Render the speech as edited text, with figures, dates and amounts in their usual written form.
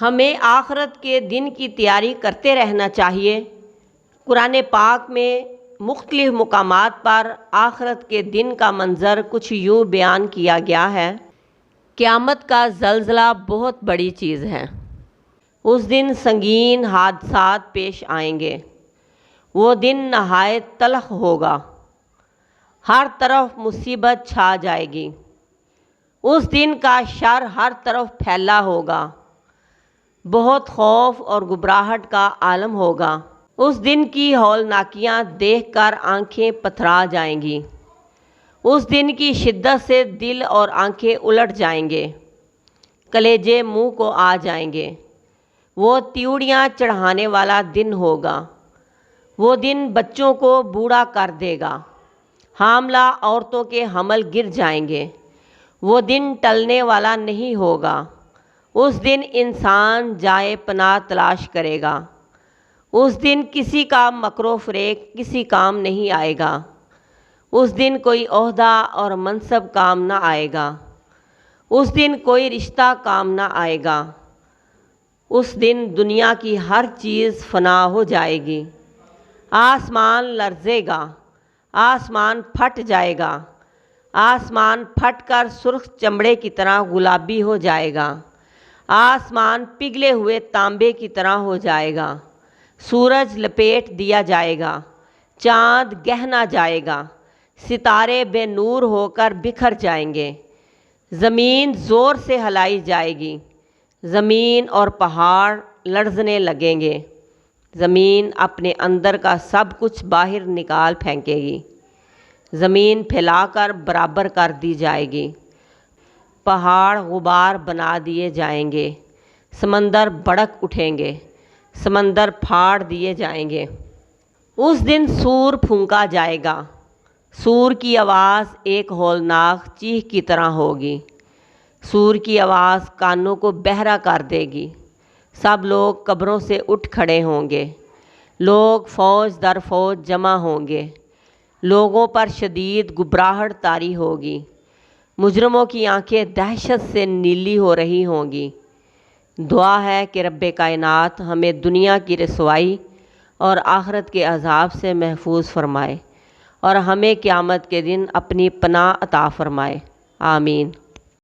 ہمیں آخرت کے دن کی تیاری کرتے رہنا چاہیے۔ قرآن پاک میں مختلف مقامات پر آخرت کے دن کا منظر کچھ یوں بیان کیا گیا ہے۔ قیامت کا زلزلہ بہت بڑی چیز ہے۔ اس دن سنگین حادثات پیش آئیں گے۔ وہ دن نہایت تلخ ہوگا۔ ہر طرف مصیبت چھا جائے گی۔ اس دن کا شر ہر طرف پھیلا ہوگا۔ بہت خوف اور گھبراہٹ کا عالم ہوگا۔ اس دن کی ہولناکیاں دیکھ کر آنکھیں پتھرا جائیں گی۔ اس دن کی شدت سے دل اور آنکھیں الٹ جائیں گے، کلیجے منہ کو آ جائیں گے۔ وہ تیوڑیاں چڑھانے والا دن ہوگا۔ وہ دن بچوں کو بوڑھا کر دے گا۔ حاملہ عورتوں کے حمل گر جائیں گے۔ وہ دن ٹلنے والا نہیں ہوگا۔ اس دن انسان جائے پناہ تلاش کرے گا۔ اس دن کسی کا مکر و فریب کسی کام نہیں آئے گا۔ اس دن کوئی عہدہ اور منصب کام نہ آئے گا۔ اس دن کوئی رشتہ کام نہ آئے گا۔ اس دن دنیا کی ہر چیز فنا ہو جائے گی۔ آسمان لرزے گا۔ آسمان پھٹ جائے گا۔ آسمان پھٹ کر سرخ چمڑے کی طرح گلابی ہو جائے گا۔ آسمان پگھلے ہوئے تانبے کی طرح ہو جائے گا۔ سورج لپیٹ دیا جائے گا۔ چاند گہنا جائے گا۔ ستارے بے نور ہو کر بکھر جائیں گے۔ زمین زور سے ہلائی جائے گی۔ زمین اور پہاڑ لرزنے لگیں گے۔ زمین اپنے اندر کا سب کچھ باہر نکال پھینکے گی۔ زمین پھیلا کر برابر کر دی جائے گی۔ پہاڑ غبار بنا دیے جائیں گے۔ سمندر بھڑک اٹھیں گے۔ سمندر پھاڑ دیے جائیں گے۔ اس دن سور پھونکا جائے گا۔ سور کی آواز ایک ہولناک چیخ کی طرح ہوگی۔ سور کی آواز کانوں کو بہرا کر دے گی۔ سب لوگ قبروں سے اٹھ کھڑے ہوں گے۔ لوگ فوج در فوج جمع ہوں گے۔ لوگوں پر شدید گھبراہٹ طاری ہوگی۔ مجرموں کی آنکھیں دہشت سے نیلی ہو رہی ہوں گی۔ دعا ہے کہ رب کائنات ہمیں دنیا کی رسوائی اور آخرت کے عذاب سے محفوظ فرمائے اور ہمیں قیامت کے دن اپنی پناہ عطا فرمائے۔ آمین۔